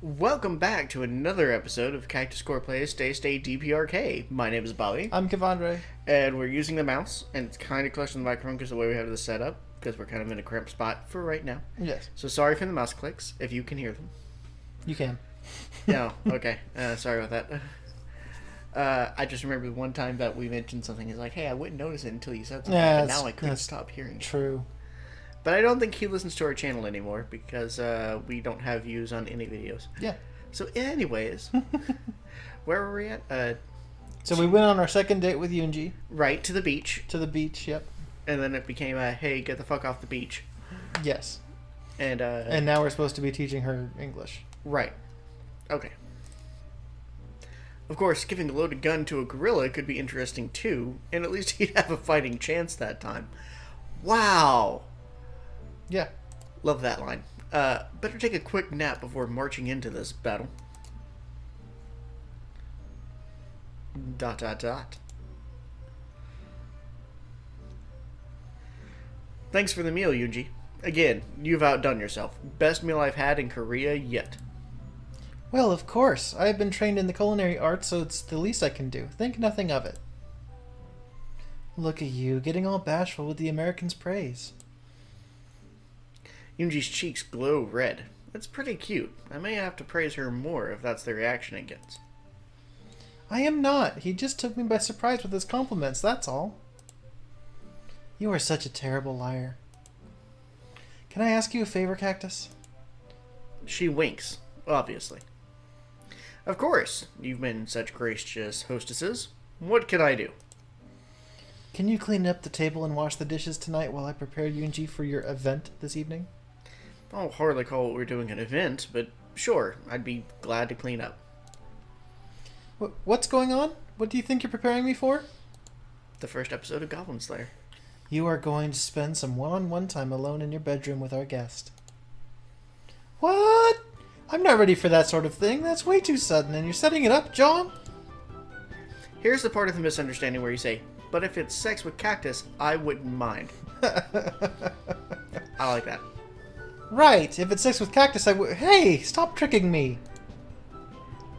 Welcome back to another episode of Cactus Core Plays Stay DPRK. My name is Bobby. I'm Kevandre. And we're using the mouse, and it's kind of close to the microphone because of the way we have this set up, because we're kind of in a cramped spot for right now. Yes. So sorry for the mouse clicks, if you can hear them. You can. No, okay. Sorry about that. I just remember one time that we mentioned something. He's like, hey, I wouldn't notice it until you said something, Yeah, and now I couldn't stop hearing it. True. But I don't think he listens to our channel anymore because we don't have views on any videos. Yeah. So anyways, where were we at? So we went on our second date with Yoonji. Right, to the beach. To the beach, yep. And then it became hey, get the fuck off the beach. Yes. And now we're supposed to be teaching her English. Right. Okay. Of course, giving a loaded gun to a gorilla could be interesting too, and at least he'd have a fighting chance that time. Wow! Yeah. Love that line. Better take a quick nap before marching into this battle. ... Thanks for the meal, Yoonji. Again, you've outdone yourself. Best meal I've had in Korea yet. Well, of course. I have been trained in the culinary arts, so it's the least I can do. Think nothing of it. Look at you, getting all bashful with the Americans' praise. Yoonji's cheeks glow red. That's pretty cute. I may have to praise her more if that's the reaction it gets. I am not. He just took me by surprise with his compliments, that's all. You are such a terrible liar. Can I ask you a favor, Cactus? She winks, obviously. Of course. You've been such gracious hostesses. What can I do? Can you clean up the table and wash the dishes tonight while I prepare Yoonji for your event this evening? I'll hardly call what we're doing an event, but sure, I'd be glad to clean up. What's going on? What do you think you're preparing me for? The first episode of Goblin Slayer. You are going to spend some one-on-one time alone in your bedroom with our guest. What? I'm not ready for that sort of thing. That's way too sudden, and you're setting it up, John? Here's the part of the misunderstanding where you say, but if it's sex with Cactus, I wouldn't mind. I like that. Right, if it's sex with Cactus, I would... Hey, stop tricking me!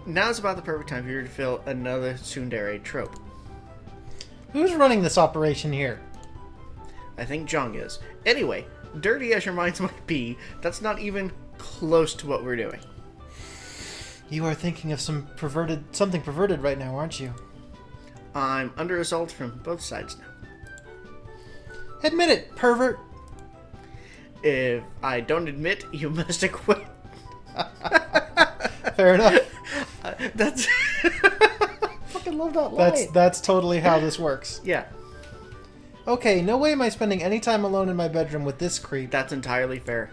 Now's about the perfect time for you to fill another tsundere trope. Who's running this operation here? I think Jong is. Anyway, dirty as your minds might be, that's not even close to what we're doing. You are thinking of something perverted right now, aren't you? I'm under assault from both sides now. Admit it, pervert! If I don't admit, you must acquit. Fair enough. That's... I fucking love that line. That's totally how this works. Yeah. Okay, no way am I spending any time alone in my bedroom with this creep. That's entirely fair.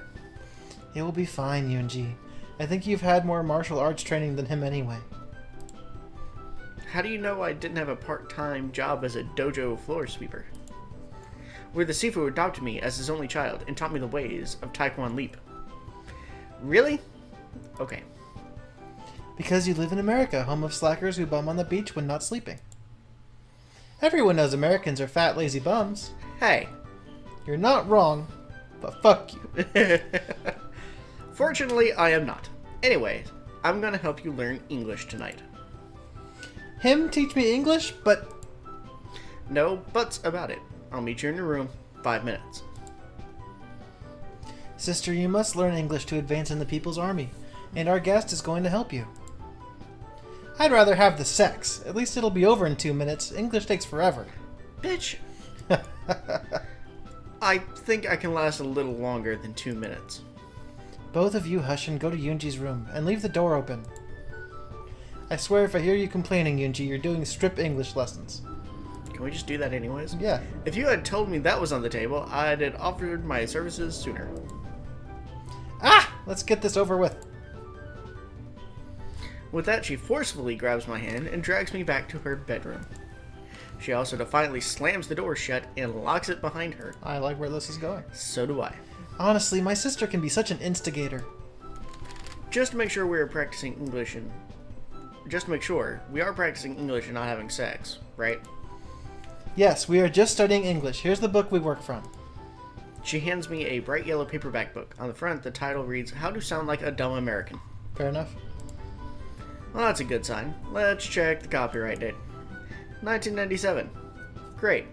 It will be fine, Yoonji. I think you've had more martial arts training than him anyway. How do you know I didn't have a part-time job as a dojo floor sweeper? Where the Sifu adopted me as his only child and taught me the ways of Taekwondo Leap. Really? Okay. Because you live in America, home of slackers who bum on the beach when not sleeping. Everyone knows Americans are fat, lazy bums. Hey. You're not wrong, but fuck you. Fortunately, I am not. Anyway, I'm gonna help you learn English tonight. Him teach me English, but... No buts about it. I'll meet you in your room. 5 minutes. Sister, you must learn English to advance in the People's Army, and our guest is going to help you. I'd rather have the sex. At least it'll be over in 2 minutes. English takes forever. Bitch. I think I can last a little longer than 2 minutes. Both of you hush and go to Yoonji's room, and leave the door open. I swear if I hear you complaining, Yoonji, you're doing strip English lessons. Can we just do that anyways? Yeah. If you had told me that was on the table, I'd have offered my services sooner. Ah! Let's get this over with. With that, she forcefully grabs my hand and drags me back to her bedroom. She also defiantly slams the door shut and locks it behind her. I like where this is going. So do I. Honestly, my sister can be such an instigator. Just to make sure we are practicing English and... Just to make sure, we are practicing English and not having sex, right? Yes, we are just studying English. Here's the book we work from. She hands me a bright yellow paperback book. On the front, the title reads, How to Sound Like a Dumb American. Fair enough. Well, that's a good sign. Let's check the copyright date. 1997. Great.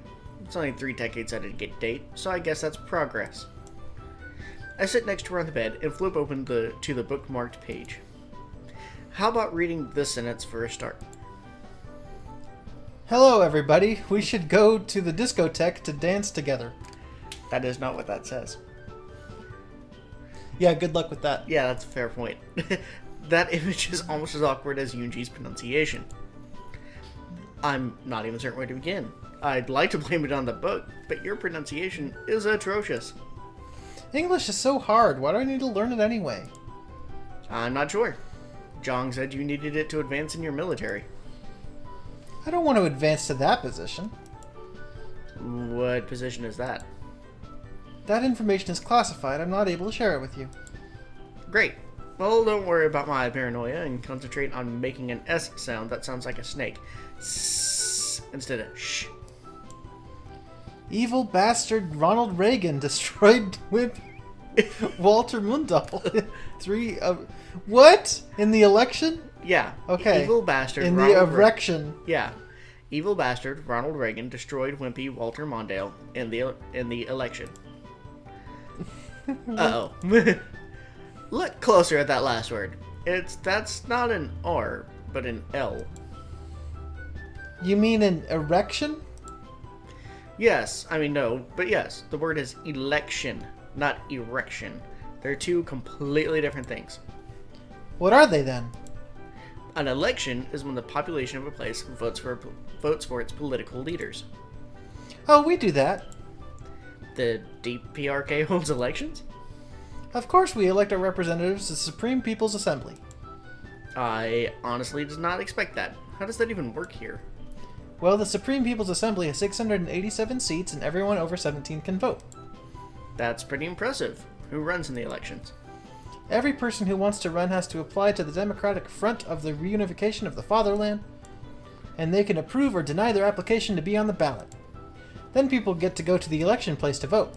It's only 3 decades out of the date, so I guess that's progress. I sit next to her on the bed and flip open to the bookmarked page. How about reading this sentence for a start? Hello, everybody. We should go to the discotheque to dance together. That is not what that says. Yeah, good luck with that. Yeah, that's a fair point. That image is almost as awkward as Yoonji's pronunciation. I'm not even certain where to begin. I'd like to blame it on the book, but your pronunciation is atrocious. English is so hard. Why do I need to learn it anyway? I'm not sure. Jong said you needed it to advance in your military. I don't want to advance to that position. What position is that? That information is classified. I'm not able to share it with you. Great. Well, don't worry about my paranoia and concentrate on making an S sound that sounds like a snake. S instead of sh. Evil bastard Ronald Reagan destroyed with Walter Mundell. What? In the election? Yeah. Okay. Evil bastard In Ronald the erection. Yeah. Evil bastard Ronald Reagan destroyed wimpy Walter Mondale in the election. Uh-oh. Look closer at that last word. That's not an R, but an L. You mean an erection? Yes, I mean no, but yes, the word is election, not erection. They're 2 completely different things. What are they then? An election is when the population of a place votes for its political leaders. Oh, we do that. The DPRK holds elections? Of course we elect our representatives to the Supreme People's Assembly. I honestly did not expect that. How does that even work here? Well, the Supreme People's Assembly has 687 seats and everyone over 17 can vote. That's pretty impressive. Who runs in the elections? Every person who wants to run has to apply to the Democratic Front of the Reunification of the Fatherland, and they can approve or deny their application to be on the ballot. Then people get to go to the election place to vote.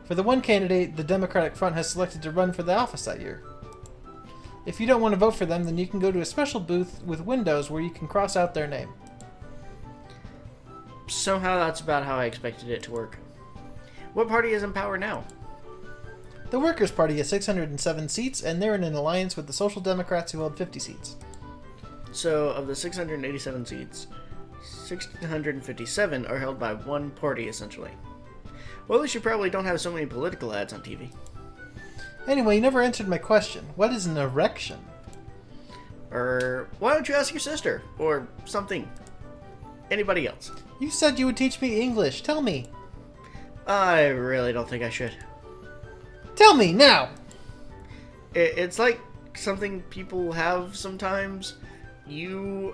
For the one candidate the Democratic Front has selected to run for the office that year. If you don't want to vote for them, then you can go to a special booth with windows where you can cross out their name. Somehow that's about how I expected it to work. What party is in power now? The Workers' Party has 607 seats, and they're in an alliance with the Social Democrats who hold 50 seats. So, of the 687 seats, 657 are held by one party, essentially. Well, at least you probably don't have so many political ads on TV. Anyway, you never answered my question. What is an erection? Why don't you ask your sister? Or something. Anybody else. You said you would teach me English. Tell me. I really don't think I should. Tell me, now! It's like something people have sometimes. You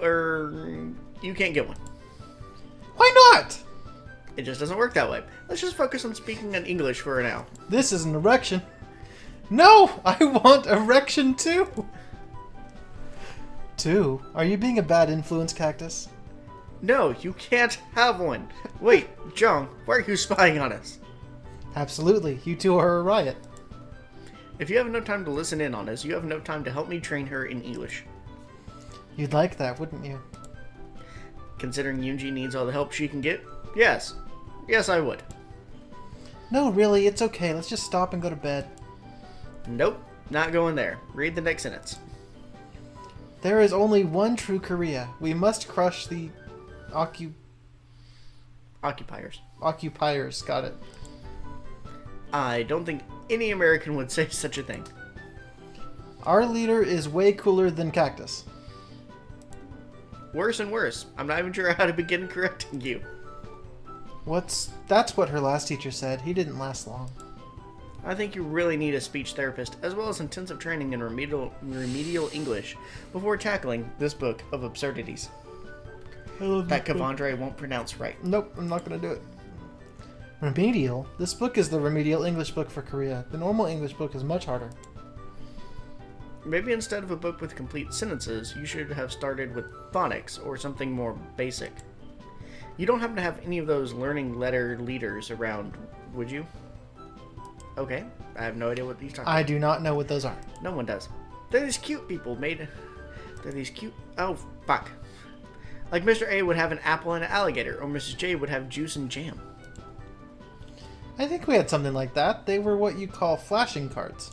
can't get one. Why not? It just doesn't work that way. Let's just focus on speaking in English for now. This is an erection. No! I want erection too! 2? Are you being a bad influence, Cactus? No, you can't have one. Wait, Jong, why are you spying on us? Absolutely. You 2 are a riot. If you have no time to listen in on us, you have no time to help me train her in English. You'd like that, wouldn't you? Considering Yoonji needs all the help she can get, yes. Yes, I would. No, really, it's okay. Let's just stop and go to bed. Nope, not going there. Read the next sentence. There is only one true Korea. We must crush the occupiers. Got it. I don't think any American would say such a thing. Our leader is way cooler than Cactus. Worse and worse. I'm not even sure how to begin correcting you. That's what her last teacher said. He didn't last long. I think you really need a speech therapist, as well as intensive training in remedial English, before tackling this book of absurdities. That Kevandre won't pronounce right. Nope, I'm not going to do it. Remedial? This book is the remedial English book for Korea. The normal English book is much harder. Maybe instead of a book with complete sentences, you should have started with phonics or something more basic. You don't happen to have any of those learning letter leaders around, would you? Okay, I have no idea what these are. I do not know what those are. No one does. They're these cute people made... They're these cute... Oh, fuck. Like Mr. A would have an apple and an alligator, or Mrs. J would have juice and jam. I think we had something like that. They were what you call flashing cards.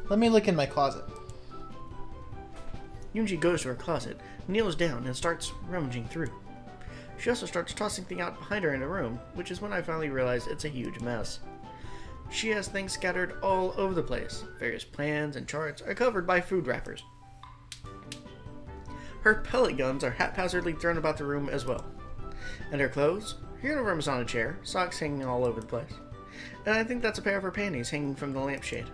Let me look in my closet. Yoonji goes to her closet, kneels down, and starts rummaging through. She also starts tossing things out behind her in the room, which is when I finally realize it's a huge mess. She has things scattered all over the place. Various plans and charts are covered by food wrappers. Her pellet guns are haphazardly thrown about the room as well. And her clothes? Her uniform is on a chair, socks hanging all over the place. And I think that's a pair of her panties hanging from the lampshade.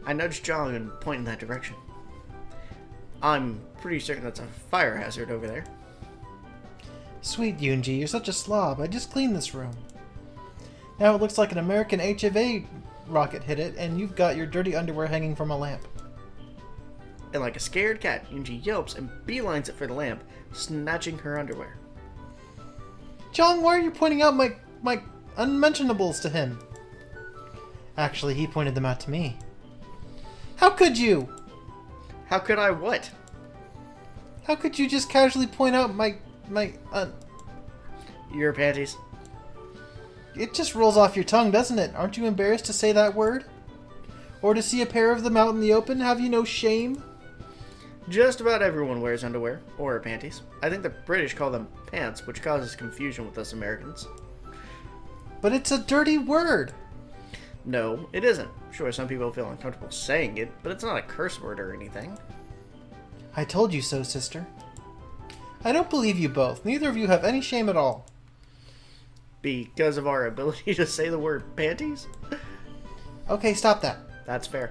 I nudge Jong and point in that direction. I'm pretty certain that's a fire hazard over there. Sweet Yoonji, you're such a slob. I just cleaned this room. Now it looks like an American HFA rocket hit it, and you've got your dirty underwear hanging from a lamp. And like a scared cat, Yoonji yelps and beelines it for the lamp, snatching her underwear. Jong, why are you pointing out my unmentionables to him? Actually, he pointed them out to me. How could you? How could I what? How could you just casually point out Your panties. It just rolls off your tongue, doesn't it? Aren't you embarrassed to say that word? Or to see a pair of them out in the open? Have you no shame? Just about everyone wears underwear, or panties. I think the British call them pants, which causes confusion with us Americans. But it's a dirty word. No, it isn't. Sure, some people feel uncomfortable saying it, but it's not a curse word or anything. I told you so, sister. I don't believe you both. Neither of you have any shame at all. Because of our ability to say the word panties? Okay, stop that. That's fair.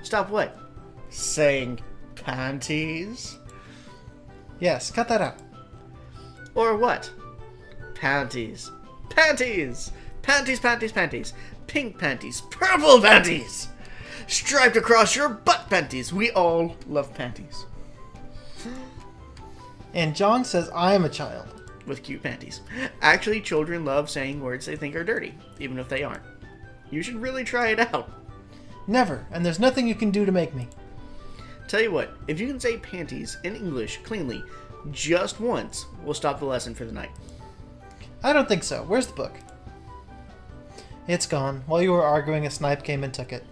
Stop what? Saying panties? Yes, cut that out. Or what? Panties. Panties! Panties, panties, panties. Pink panties. Purple panties! Striped across your butt panties. We all love panties. And Jong says I am a child. With cute panties. Actually, children love saying words they think are dirty, even if they aren't. You should really try it out. Never, and there's nothing you can do to make me. Tell you what, if you can say panties in English cleanly just once, we'll stop the lesson for the night. I don't think so. Where's the book? It's gone. While you were arguing, a snipe came and took it.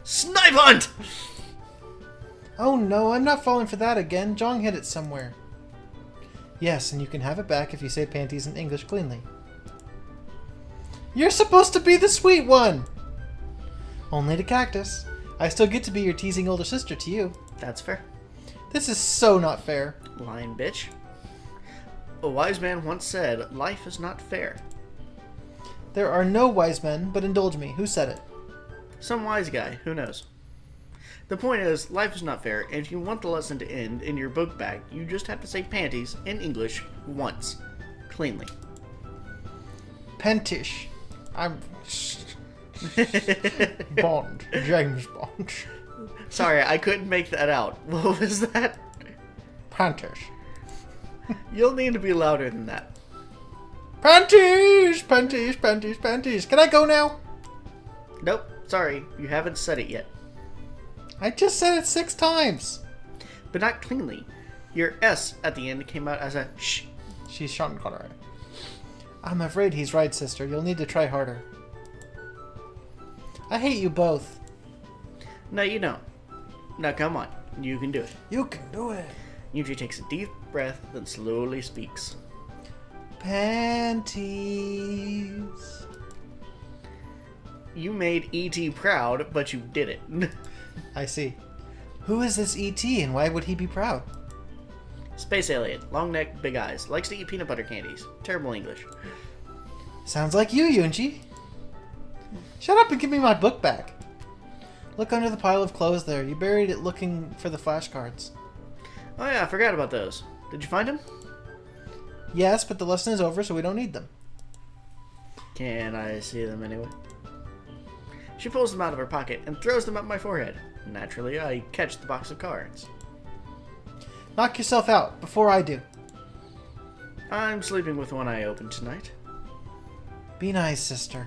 Snipe hunt! Oh no, I'm not falling for that again. Jong hid it somewhere. Yes, and you can have it back if you say panties in English cleanly. You're supposed to be the sweet one! Only to Cactus. I still get to be your teasing older sister to you. That's fair. This is so not fair. Lying bitch. A wise man once said, life is not fair. There are no wise men, but indulge me. Who said it? Some wise guy, who knows. The point is, life is not fair, and if you want the lesson to end in your book bag, you just have to say panties in English once. Cleanly. Pentish. I'm... Bond. James Bond. Sorry, I couldn't make that out. What was that? Pantish. You'll need to be louder than that. Panties! Panties, panties, panties. Can I go now? Nope, sorry, you haven't said it yet. I just said it 6 times. But not cleanly. Your S at the end came out as a sh. She's Sean Connery. I'm afraid he's right, sister. You'll need to try harder. I hate you both. No, you don't. Now come on, you can do it. You can do it. Yuji takes a deep breath, then slowly speaks. Panties. You made E.T. proud, but you did it. I see. Who is this E.T. and why would he be proud? Space alien, long neck, big eyes, likes to eat peanut butter candies. Terrible English. Sounds like you, Yoonji. Shut up and give me my book back. Look under the pile of clothes there. You buried it looking for the flashcards. Oh yeah, I forgot about those. Did you find them? Yes, but the lesson is over, so we don't need them. Can I see them anyway? She pulls them out of her pocket and throws them at my forehead. Naturally, I catch the box of cards. Knock yourself out, before I do. I'm sleeping with one eye open tonight. Be nice, sister.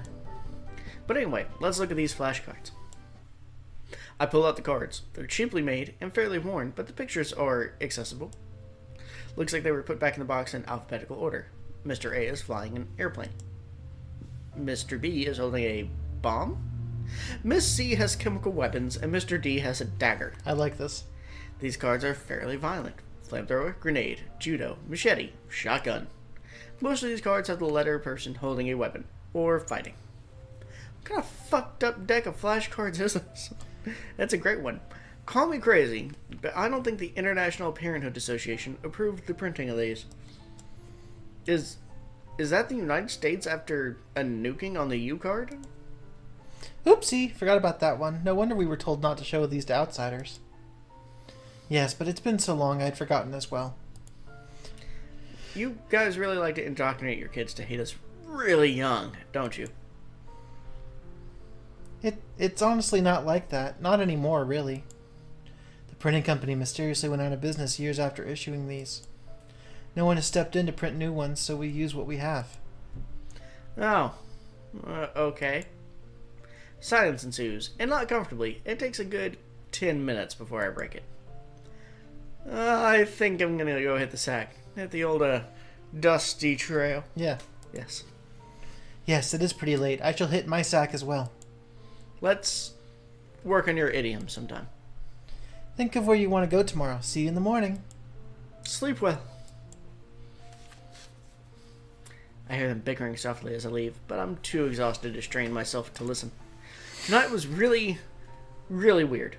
But anyway, let's look at these flashcards. I pull out the cards. They're cheaply made and fairly worn, but the pictures are accessible. Looks like they were put back in the box in alphabetical order. Mr. A is flying an airplane. Mr. B is holding a bomb. Miss C has chemical weapons, and Mr. D has a dagger. I like this. These cards are fairly violent. Flamethrower, grenade, judo, machete, shotgun. Most of these cards have the letter person holding a weapon, or fighting. What kind of fucked up deck of flashcards is this? That's a great one. Call me crazy, but I don't think the International Parenthood Association approved the printing of these. Is that the United States after a nuking on the U card? Oopsie, forgot about that one. No wonder we were told not to show these to outsiders. Yes, but it's been so long I'd forgotten as well. You guys really like to indoctrinate your kids to hate us really young, don't you? It's honestly not like that. Not anymore, really. The printing company mysteriously went out of business years after issuing these. No one has stepped in to print new ones, so we use what we have. Oh. Okay. Silence ensues, and not comfortably. It takes a good 10 minutes before I break it. I think I'm gonna go hit the sack. Hit the old, dusty trail. Yeah. Yes. Yes, it is pretty late. I shall hit my sack as well. Let's work on your idiom sometime. Think of where you want to go tomorrow. See you in the morning. Sleep well. I hear them bickering softly as I leave, but I'm too exhausted to strain myself to listen. Tonight was really, really weird.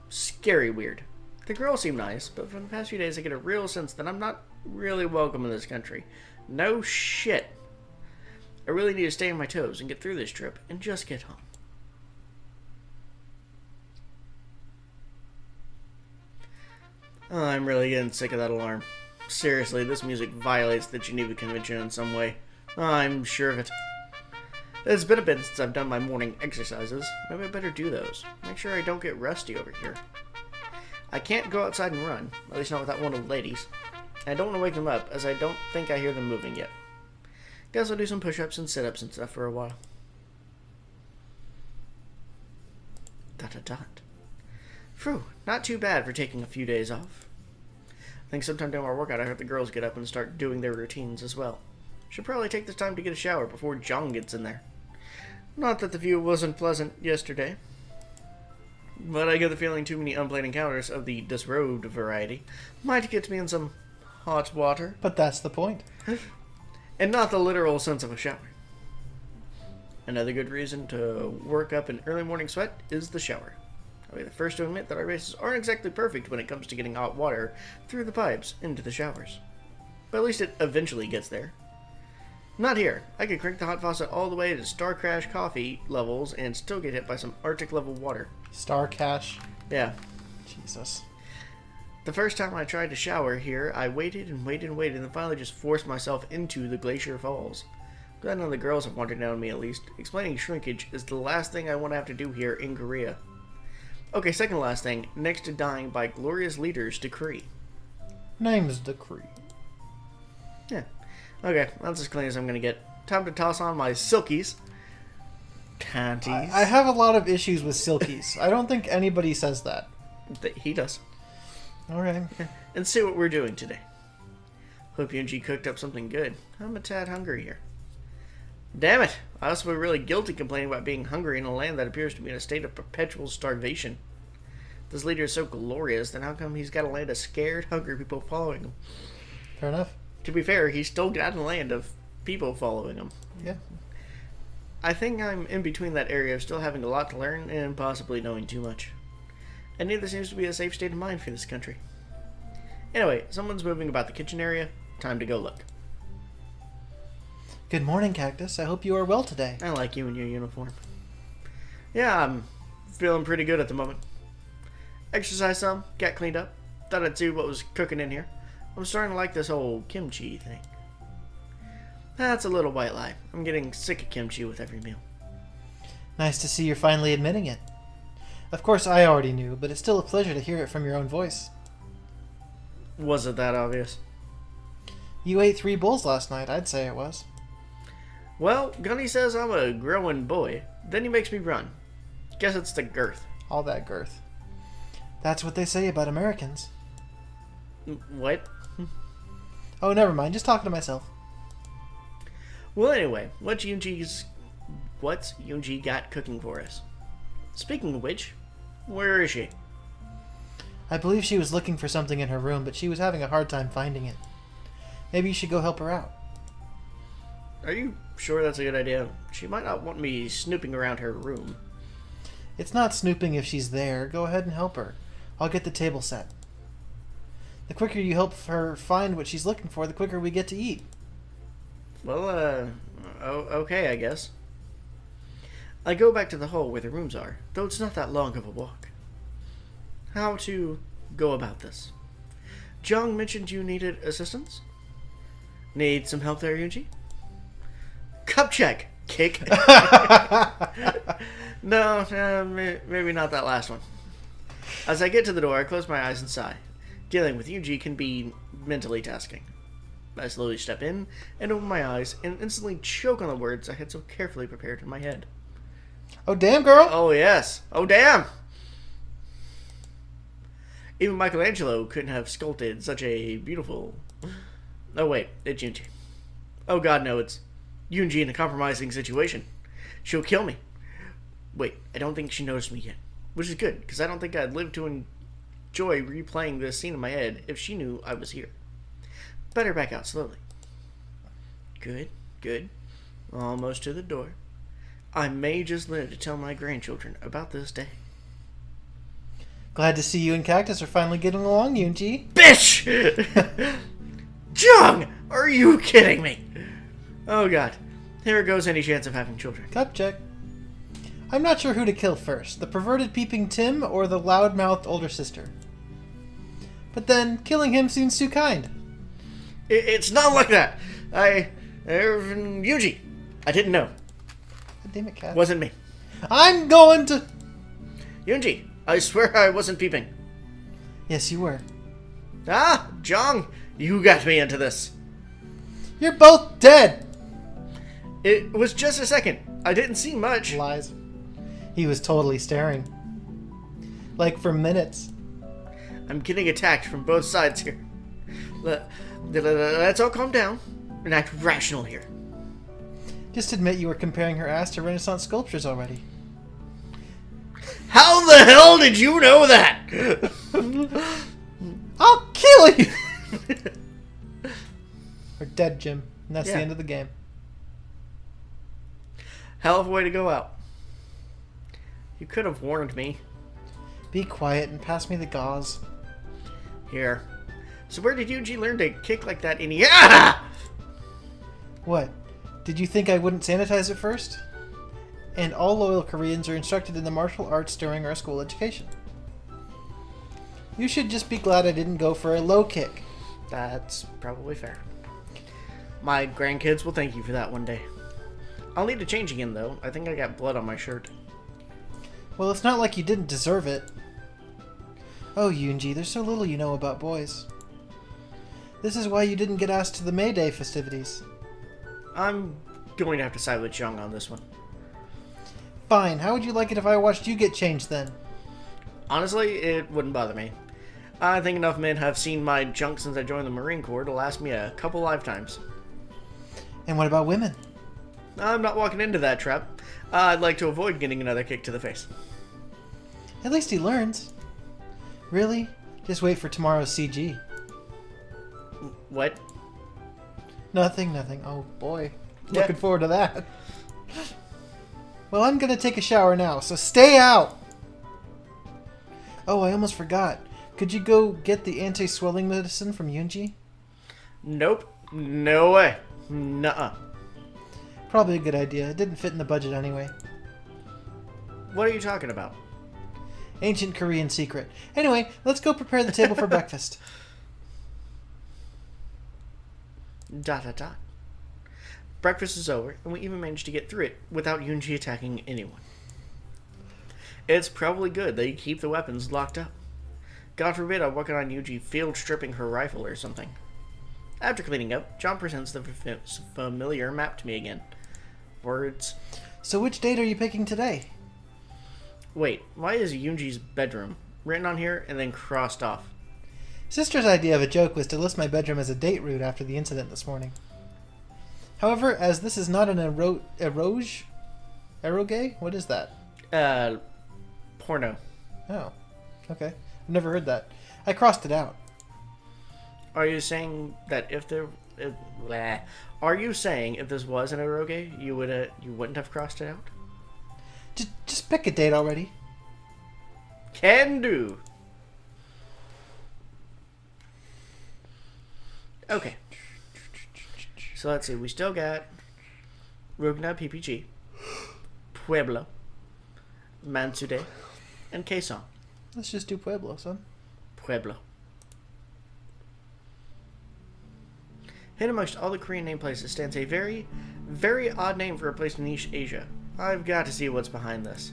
Scary weird. The girls seem nice, but for the past few days I get a real sense that I'm not really welcome in this country. No shit. I really need to stay on my toes and get through this trip and just get home. Oh, I'm really getting sick of that alarm. Seriously, this music violates the Geneva Convention in some way. I'm sure of it. It's been a bit since I've done my morning exercises. Maybe I better do those. Make sure I don't get rusty over here. I can't go outside and run, at least not without one of the ladies. I don't want to wake them up, as I don't think I hear them moving yet. Guess I'll do some push-ups and sit-ups and stuff for a while. ... Phew, not too bad for taking a few days off. I think sometime during our workout I heard the girls get up and start doing their routines as well. Should probably take this time to get a shower before John gets in there. Not that the view wasn't pleasant yesterday, but I get the feeling too many unplanned encounters of the disrobed variety might get me in some hot water. But that's the point. And not the literal sense of a shower. Another good reason to work up an early morning sweat is the shower. I'll be the first to admit that our races aren't exactly perfect when it comes to getting hot water through the pipes into the showers. But at least it eventually gets there. Not here. I could crank the hot faucet all the way to Star Crash coffee levels and still get hit by some Arctic level water. Star Cash? Yeah. Jesus. The first time I tried to shower here, I waited and waited and waited and finally just forced myself into the glacier falls. Glad none of the girls have wandered down on me at least. Explaining shrinkage is the last thing I want to have to do here in Korea. Okay, second last thing, next to dying by glorious leader's decree. Name's decree. Yeah. Okay, that's as clean as I'm gonna get. Time to toss on my silkies. Panties. I have a lot of issues with silkies. I don't think anybody says that. He does. Alright. And see what we're doing today. Hope UNG cooked up something good. I'm a tad hungry here. Damn it! I also feel really guilty complaining about being hungry in a land that appears to be in a state of perpetual starvation. If this leader is so glorious, then how come he's got a land of scared, hungry people following him? Fair enough. To be fair, he's still got a land of people following him. Yeah. I think I'm in between that area of still having a lot to learn and possibly knowing too much. And neither seems to be a safe state of mind for this country. Anyway, someone's moving about the kitchen area. Time to go look. Good morning, Cactus. I hope you are well today. I like you in your uniform. Yeah, I'm feeling pretty good at the moment. Exercised some, got cleaned up. Thought I'd see what was cooking in here. I'm starting to like this whole kimchi thing. That's a little white lie. I'm getting sick of kimchi with every meal. Nice to see you're finally admitting it. Of course, I already knew, but it's still a pleasure to hear it from your own voice. Was it that obvious? You ate 3 bowls last night, I'd say it was. Well, Gunny says I'm a growing boy. Then he makes me run. Guess it's the girth. All that girth. That's what they say about Americans. What? Oh, never mind. Just talking to myself. Well, anyway, what's Yoonji got cooking for us? Speaking of which, where is she? I believe she was looking for something in her room, but she was having a hard time finding it. Maybe you should go help her out. Are you sure that's a good idea? She might not want me snooping around her room. It's not snooping if she's there. Go ahead and help her. I'll get the table set. The quicker you help her find what she's looking for, the quicker we get to eat. Well, okay, I guess. I go back to the hall where the rooms are, though it's not that long of a walk. How to go about this? Jung mentioned you needed assistance? Need some help there, Yoonji? Cup check! Kick! No, maybe not that last one. As I get to the door, I close my eyes and sigh. Dealing with Yoonji can be mentally tasking. I slowly step in and open my eyes and instantly choke on the words I had so carefully prepared in my head. Oh, damn, girl! Oh, yes. Oh, damn! Even Michelangelo couldn't have sculpted such a beautiful... Oh, wait. It's Yoonji. Oh, God, no. It's Yoonji in a compromising situation. She'll kill me. Wait, I don't think she noticed me yet. Which is good, because I don't think I'd live to enjoy replaying this scene in my head if she knew I was here. Better back out slowly. Good, good. Almost to the door. I may just live to tell my grandchildren about this day. Glad to see you and Cactus are finally getting along, Yoonji. Bitch! Jung! Are you kidding me? Oh, God. Here goes any chance of having children. Cup check. I'm not sure who to kill first, the perverted Peeping-Tim or the loud-mouthed older sister. But then, killing him seems too kind. It's not like that. Yoonji. I didn't know. God damn it, Cat. Wasn't me. I'm going to... Yoonji, I swear I wasn't peeping. Yes, you were. Ah, Jung, you got me into this. You're both dead! It was just a second. I didn't see much. Lies. He was totally staring. Like, for minutes. I'm getting attacked from both sides here. Let's all calm down and act rational here. Just admit you were comparing her ass to Renaissance sculptures already. How the hell did you know that? I'll kill you! We're dead, Jim. And that's the Yeah. end of the game. Hell of a way to go out. You could have warned me. Be quiet and pass me the gauze. Here. So where did Yoonji learn to kick like that in here? Ah! What? Did you think I wouldn't sanitize it first? And all loyal Koreans are instructed in the martial arts during our school education. You should just be glad I didn't go for a low kick. That's probably fair. My grandkids will thank you for that one day. I'll need to change again, though. I think I got blood on my shirt. Well, it's not like you didn't deserve it. Oh, Yoonji, there's so little you know about boys. This is why you didn't get asked to the May Day festivities. I'm going to have to side with Jung on this one. Fine, how would you like it if I watched you get changed then? Honestly, it wouldn't bother me. I think enough men have seen my junk since I joined the Marine Corps to last me a couple lifetimes. And what about women? I'm not walking into that trap. I'd like to avoid getting another kick to the face. At least he learns. Really? Just wait for tomorrow's CG. What? Nothing, nothing. Oh boy. Yeah. Looking forward to that. Well, I'm gonna take a shower now, so stay out! Oh, I almost forgot. Could you go get the anti-swelling medicine from Yoonji? Nope. No way. Nuh-uh. Probably a good idea. It didn't fit in the budget anyway. What are you talking about? Ancient Korean secret. Anyway, let's go prepare the table for breakfast. ... Breakfast is over, and we even managed to get through it without Yoonji attacking anyone. It's probably good they keep the weapons locked up. God forbid I'm working on Yoonji field stripping her rifle or something. After cleaning up, John presents the familiar map to me again. Words. So which date are you picking today? Wait, why is Yoonji's bedroom written on here and then crossed off. Sister's idea of a joke was to list my bedroom as a date route after the incident this morning. However, as this is not an eroge? What is that? Porno. Oh, okay. I've never heard that. I crossed it out. Are you saying that if there... Are you saying if this was an eroge, you wouldn't have crossed it out? Just pick a date already. Can do. Okay. So let's see. We still got Rugna PPG, Pueblo, Mansude, and Quezon. Let's just do Pueblo, son. Pueblo. Hidden amongst all the Korean name places stands a very, very odd name for a place in East Asia. I've got to see what's behind this.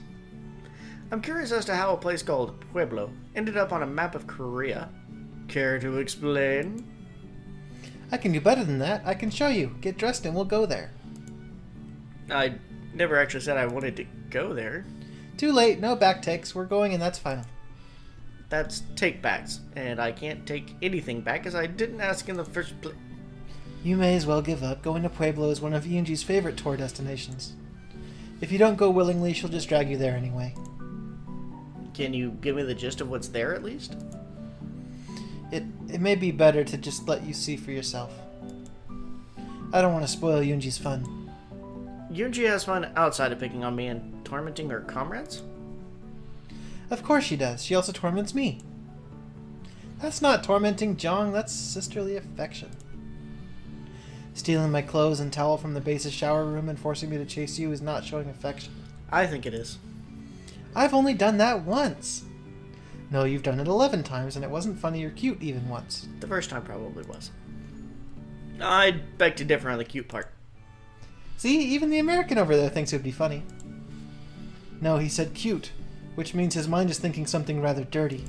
I'm curious as to how a place called Pueblo ended up on a map of Korea. Care to explain? I can do better than that. I can show you. Get dressed and we'll go there. I never actually said I wanted to go there. Too late. No back takes. We're going and that's final. That's take backs, and I can't take anything back as I didn't ask in the first place. You may as well give up. Going to Pueblo is one of Yoonji's favorite tour destinations. If you don't go willingly, she'll just drag you there anyway. Can you give me the gist of what's there, at least? It may be better to just let you see for yourself. I don't want to spoil Yoonji's fun. Yoonji has fun outside of picking on me and tormenting her comrades? Of course she does. She also torments me. That's not tormenting, Jong. That's sisterly affection. Stealing my clothes and towel from the base's shower room and forcing me to chase you is not showing affection. I think it is. I've only done that once. No, you've done it 11 times, and it wasn't funny or cute even once. The first time probably was. I beg to differ on the cute part. See, even the American over there thinks it would be funny. No, he said cute, which means his mind is thinking something rather dirty.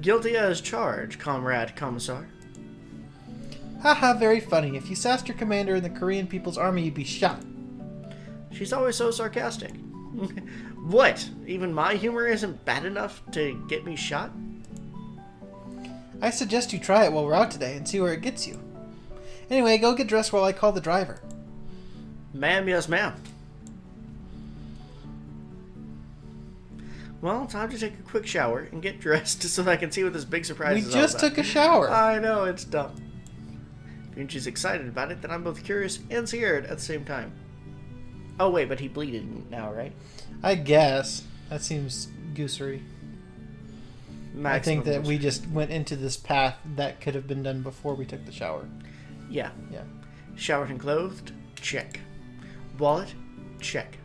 Guilty as charged, Comrade Commissar. Haha, very funny. If you sassed your commander in the Korean People's Army, you'd be shot. She's always so sarcastic. What? Even my humor isn't bad enough to get me shot? I suggest you try it while we're out today and see where it gets you. Anyway, go get dressed while I call the driver. Ma'am, yes ma'am. Well, time to take a quick shower and get dressed so that I can see what this big surprise is all We just about. took a shower. I know, it's dumb. If she's excited about it, then I'm both curious and scared at the same time. Oh wait, but he bleeded now, right? I guess. That seems goosery. I think that we just went into this path that could have been done before we took the shower. Yeah. Yeah. Showered and clothed? Check. Wallet? Check.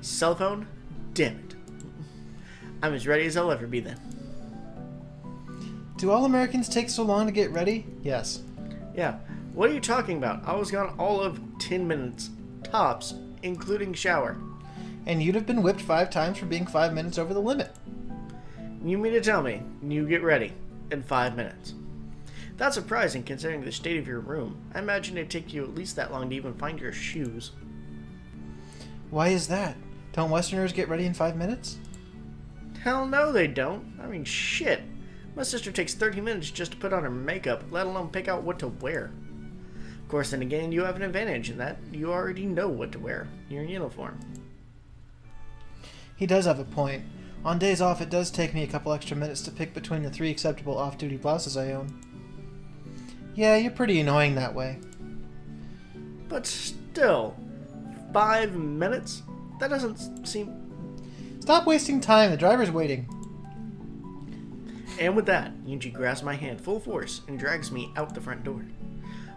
Cell phone? Damn it. I'm as ready as I'll ever be then. Do all Americans take so long to get ready? Yes. Yeah. What are you talking about? I was gone all of 10 minutes. Tops, including shower. And you'd have been whipped 5 times for being 5 minutes over the limit. You mean to tell me you get ready in 5 minutes? That's surprising considering the state of your room. I imagine it'd take you at least that long to even find your shoes. Why is that? Don't Westerners get ready in 5 minutes? Hell no they don't. I mean, shit. My sister takes 30 minutes just to put on her makeup, let alone pick out what to wear. Of course, then again, you have an advantage in that you already know what to wear. You're in uniform. He does have a point. On days off, it does take me a couple extra minutes to pick between the 3 acceptable off-duty blouses I own. Yeah, you're pretty annoying that way. But still, 5 minutes? That doesn't seem... Stop wasting time, the driver's waiting. And with that, Yunji grabs my hand full force and drags me out the front door.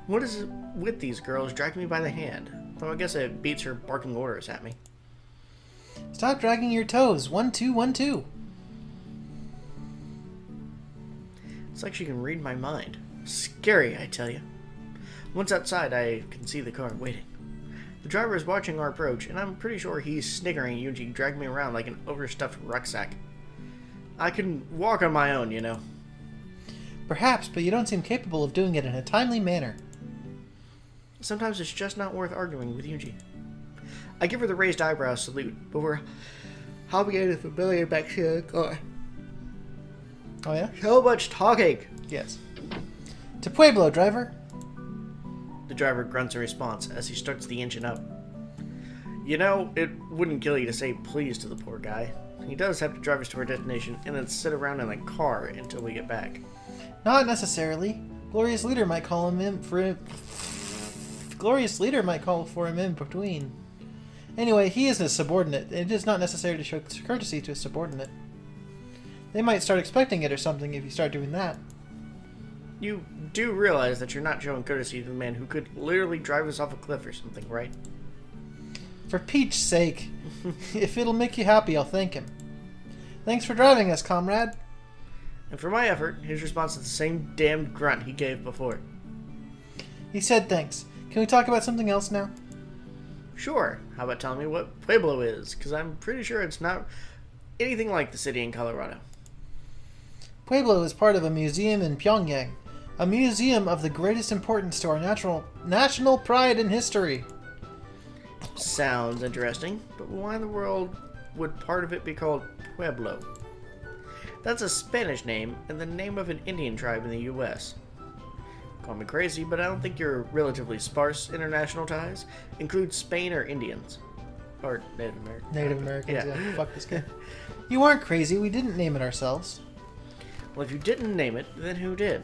What is it with these girls dragging me by the hand? Though I guess it beats her barking orders at me. Stop dragging your toes. 1, 2, 1, 2. It's like she can read my mind. Scary, I tell you. Once outside, I can see the car waiting. The driver is watching our approach, and I'm pretty sure he's sniggering at Yunji dragging me around like an overstuffed rucksack. I can walk on my own, you know. Perhaps, but you don't seem capable of doing it in a timely manner. Sometimes it's just not worth arguing with Yunji. I give her the raised eyebrow salute, but we're hopping in a familiar back to the car. Oh, yeah? So much talking! Yes. To Pueblo, driver. The driver grunts in response as he starts the engine up. You know, it wouldn't kill you to say please to the poor guy. He does have to drive us to our destination and then sit around in the car until we get back. Not necessarily. Glorious leader might call him in for him. Glorious leader might call for him in between. Anyway, he is a subordinate. It is not necessary to show courtesy to a subordinate. They might start expecting it or something if you start doing that. You do realize that you're not showing courtesy to the man who could literally drive us off a cliff or something, right? For Peach's sake. If it'll make you happy, I'll thank him. Thanks for driving us, comrade. And for my effort, his response is the same damned grunt he gave before. He said thanks. Can we talk about something else now? Sure. How about telling me what Pueblo is? Because I'm pretty sure it's not anything like the city in Colorado. Pueblo is part of a museum in Pyongyang. A museum of the greatest importance to our national pride and history. Sounds interesting, but why in the world would part of it be called Pueblo? That's a Spanish name and the name of an Indian tribe in the U.S. Call me crazy, but I don't think your relatively sparse international ties include Spain or Indians. Or Native Americans. Native Americans, yeah. Fuck this guy. You aren't crazy. We didn't name it ourselves. Well, if you didn't name it, then who did?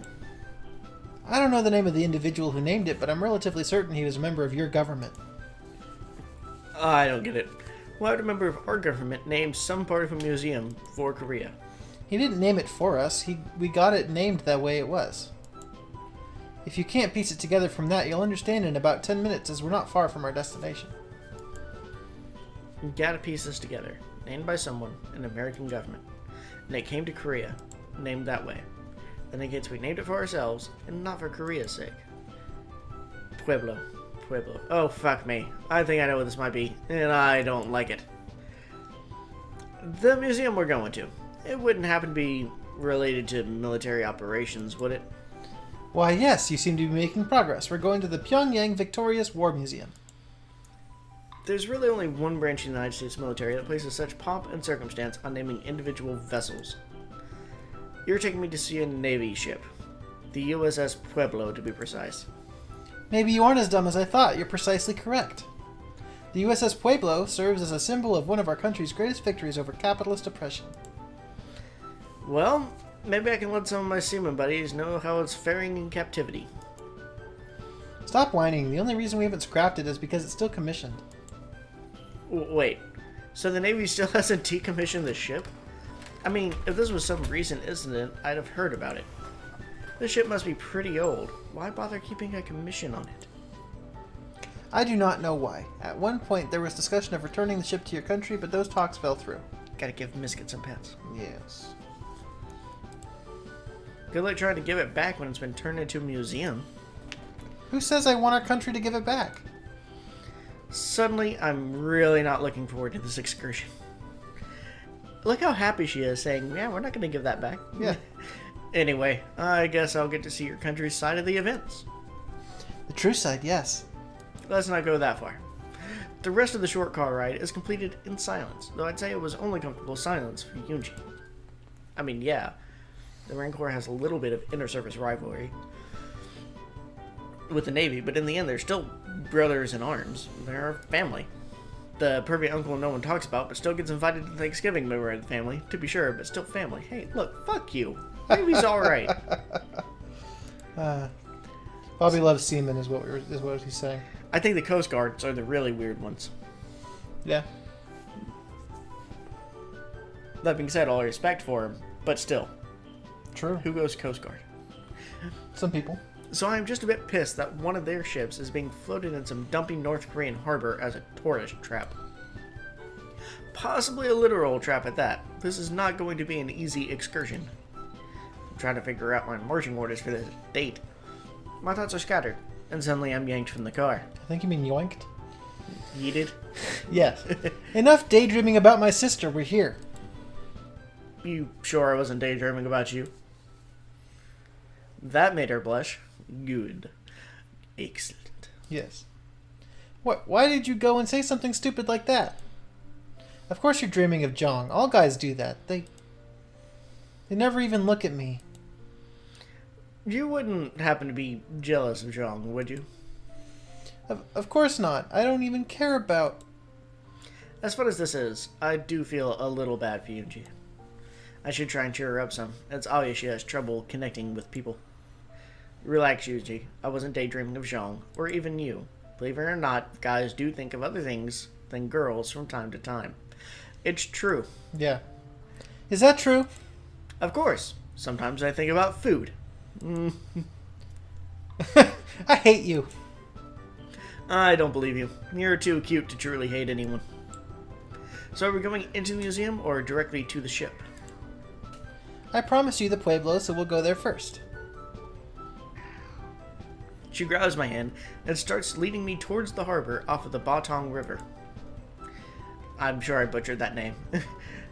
I don't know the name of the individual who named it, but I'm relatively certain he was a member of your government. I don't get it. Why would a member of our government name some part of a museum for Korea? He didn't name it for us. We got it named that way it was. If you can't piece it together from that, you'll understand in about 10 minutes, as we're not far from our destination. You gotta piece this together. Named by someone in the American government. And it came to Korea. Named that way. Then it gets we named it for ourselves, and not for Korea's sake. Pueblo. Oh, fuck me. I think I know what this might be, and I don't like it. The museum we're going to. It wouldn't happen to be related to military operations, would it? Why, yes, you seem to be making progress. We're going to the Pyongyang Victorious War Museum. There's really only one branch in the United States military that places such pomp and circumstance on naming individual vessels. You're taking me to see a Navy ship. The USS Pueblo, to be precise. Maybe you aren't as dumb as I thought. You're precisely correct. The USS Pueblo serves as a symbol of one of our country's greatest victories over capitalist oppression. Well, maybe I can let some of my seaman buddies know how it's faring in captivity. Stop whining. The only reason we haven't scrapped it is because it's still commissioned. Wait, so the Navy still hasn't decommissioned the ship? I mean, if this was some recent incident, I'd have heard about it. This ship must be pretty old. Why bother keeping a commission on it? I do not know why. At one point, there was discussion of returning the ship to your country, but those talks fell through. Gotta give Misket some pets. Yes. Good luck trying to give it back when it's been turned into a museum. Who says I want our country to give it back? Suddenly, I'm really not looking forward to this excursion. Look how happy she is, saying, yeah, we're not going to give that back. Yeah. Anyway, I guess I'll get to see your country's side of the events. The true side, yes. Let's not go that far. The rest of the short car ride is completed in silence, though I'd say it was only comfortable silence for Yunji. I mean, yeah, the Marine Corps has a little bit of inter-service rivalry with the Navy, but in the end, they're still brothers in arms. They're family. The pervy uncle no one talks about, but still gets invited to Thanksgiving member of the family, to be sure, but still family. Hey, look, fuck you. Navy's alright. Bobby loves seamen, is what he's saying. I think the Coast Guards are the really weird ones. Yeah. That being said, all respect for him, but still. True. Who goes Coast Guard? Some people. So I'm just a bit pissed that one of their ships is being floated in some dumpy North Korean harbor as a tourist trap. Possibly a literal trap at that. This is not going to be an easy excursion. I'm trying to figure out my marching orders for this date. My thoughts are scattered, and suddenly I'm yanked from the car. I think you mean yoinked. Yeeted? Yes. Enough daydreaming about my sister. We're here. You sure I wasn't daydreaming about you? That made her blush. Good. Excellent. Yes. What? Why did you go and say something stupid like that? Of course you're dreaming of Jong. All guys do that. They never even look at me. You wouldn't happen to be jealous of Zhang, would you? Of course not. I don't even care about... As fun as this is, I do feel a little bad for Yunji. I should try and cheer her up some. It's obvious she has trouble connecting with people. Relax, Yunji. I wasn't daydreaming of Zhang, or even you. Believe it or not, guys do think of other things than girls from time to time. It's true. Yeah. Is that true? Of course. Sometimes I think about food. I hate you. I don't believe you. You're too cute to truly hate anyone. So are we going into the museum or directly to the ship? I promised you the Pueblo, so we'll go there first. She grabs my hand and starts leading me towards the harbor off of the Batong River. I'm sure I butchered that name.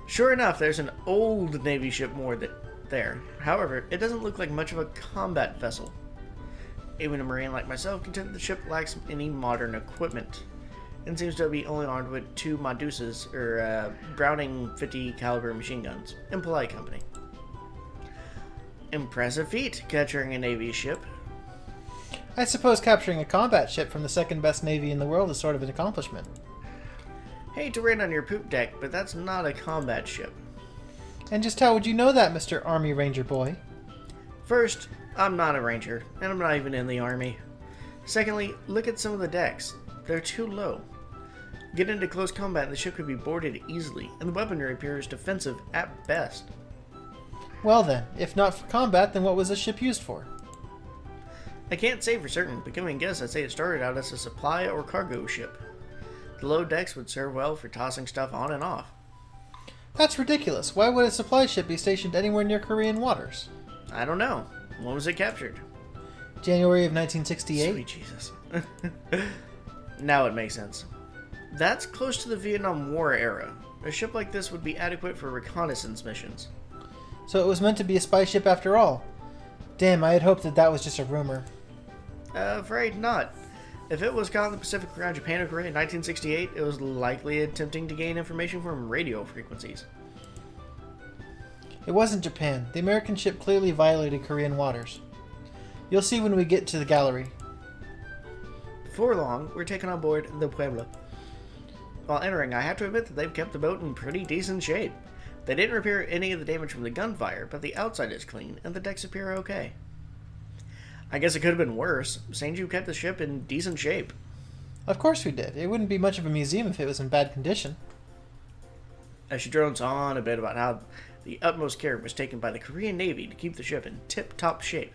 Sure enough, there's an old Navy ship moored there. However, it doesn't look like much of a combat vessel. Even a Marine like myself can tell that the ship lacks any modern equipment, and seems to be only armed with 2 Medusas, or Browning 50 caliber machine guns, in polite company. Impressive feat, capturing a Navy ship. I suppose capturing a combat ship from the second best navy in the world is sort of an accomplishment. Hate to rain on your poop deck, but that's not a combat ship. And just how would you know that, Mr. Army Ranger boy? First, I'm not a ranger, and I'm not even in the army. Secondly, look at some of the decks. They're too low. Get into close combat and the ship could be boarded easily, and the weaponry appears defensive at best. Well then, if not for combat, then what was the ship used for? I can't say for certain, but giving a guess, I'd say it started out as a supply or cargo ship. The low decks would serve well for tossing stuff on and off. That's ridiculous. Why would a supply ship be stationed anywhere near Korean waters? I don't know. When was it captured? January of 1968? Sweet Jesus. Now it makes sense. That's close to the Vietnam War era. A ship like this would be adequate for reconnaissance missions. So it was meant to be a spy ship after all. Damn, I had hoped that was just a rumor. Afraid not. If it was caught in the Pacific around Japan or Korea in 1968, it was likely attempting to gain information from radio frequencies. It wasn't Japan. The American ship clearly violated Korean waters. You'll see when we get to the gallery. Before long, we're taken on board the Pueblo. While entering, I have to admit that they've kept the boat in pretty decent shape. They didn't repair any of the damage from the gunfire, but the outside is clean, and the decks appear okay. I guess it could have been worse. Sanju kept the ship in decent shape. Of course we did. It wouldn't be much of a museum if it was in bad condition. As she drones on a bit about how the utmost care was taken by the Korean Navy to keep the ship in tip-top shape,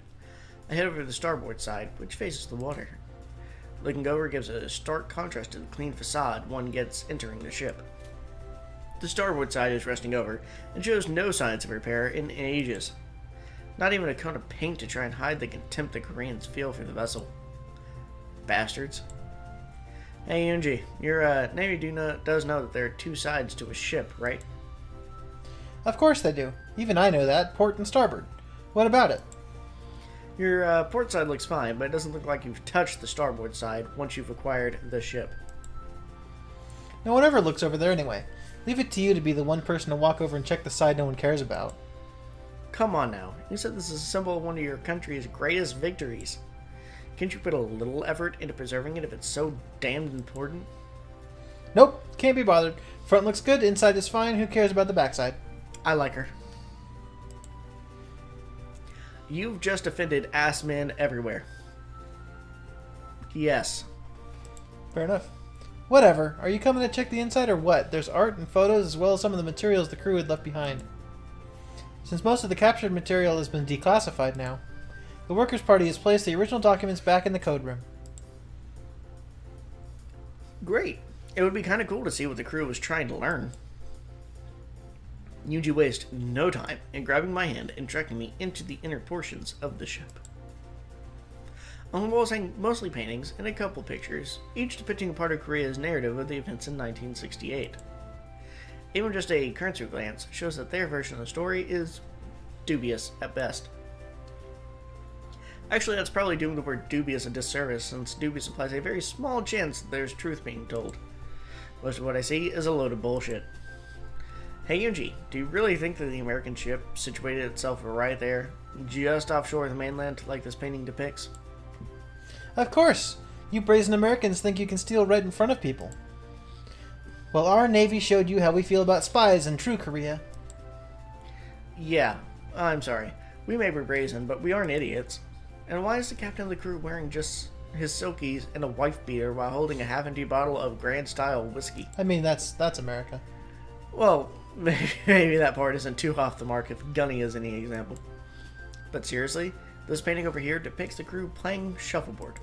I head over to the starboard side, which faces the water. Looking over gives a stark contrast to the clean facade one gets entering the ship. The starboard side is resting over, and shows no signs of repair in ages. Not even a coat of paint to try and hide the contempt the Koreans feel for the vessel. Bastards. Hey Yunji, your Navy does know that there are 2 sides to a ship, right? Of course they do. Even I know that. Port and starboard. What about it? Your port side looks fine, but it doesn't look like you've touched the starboard side once you've acquired the ship. No one ever looks over there anyway. Leave it to you to be the one person to walk over and check the side no one cares about. Come on now. You said this is a symbol of one of your country's greatest victories. Can't you put a little effort into preserving it if it's so damned important? Nope, can't be bothered. Front looks good, inside is fine, who cares about the backside? I like her. You've just offended ass men everywhere. Yes. Fair enough. Whatever. Are you coming to check the inside or what? There's art and photos as well as some of the materials the crew had left behind. Since most of the captured material has been declassified now, the Workers' Party has placed the original documents back in the code room. Great. It would be kind of cool to see what the crew was trying to learn. Yuji wastes no time in grabbing my hand and directing me into the inner portions of the ship. On the walls hang mostly paintings and a couple pictures, each depicting a part of Korea's narrative of the events in 1968. Even just a cursory glance shows that their version of the story is dubious at best. Actually, that's probably doing the word dubious a disservice, since dubious implies a very small chance that there's truth being told. Most of what I see is a load of bullshit. Hey Yunji, do you really think that the American ship situated itself right there, just offshore the mainland, like this painting depicts? Of course! You brazen Americans think you can steal right in front of people. Well, our Navy showed you how we feel about spies in true Korea. Yeah, I'm sorry. We may be brazen, but we aren't idiots. And why is the captain of the crew wearing just his silkies and a wife beater while holding a half-empty bottle of Grand Style whiskey? I mean, that's America. Well, maybe that part isn't too off the mark if Gunny is any example. But seriously, this painting over here depicts the crew playing shuffleboard.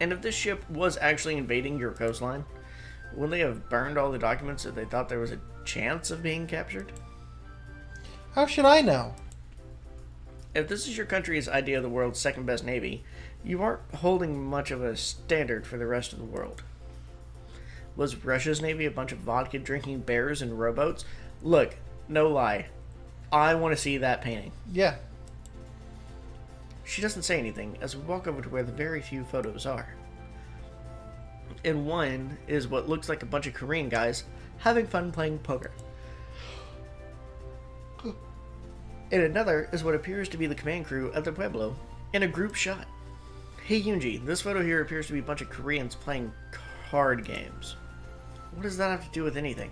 And if this ship was actually invading your coastline, wouldn't they have burned all the documents if they thought there was a chance of being captured? How should I know? If this is your country's idea of the world's second best navy, you aren't holding much of a standard for the rest of the world. Was Russia's navy a bunch of vodka-drinking bears and rowboats? Look, no lie. I want to see that painting. Yeah. She doesn't say anything as we walk over to where the very few photos are. In one is what looks like a bunch of Korean guys having fun playing poker. In another is what appears to be the command crew at the Pueblo in a group shot. Hey Yunji, this photo here appears to be a bunch of Koreans playing card games. What does that have to do with anything?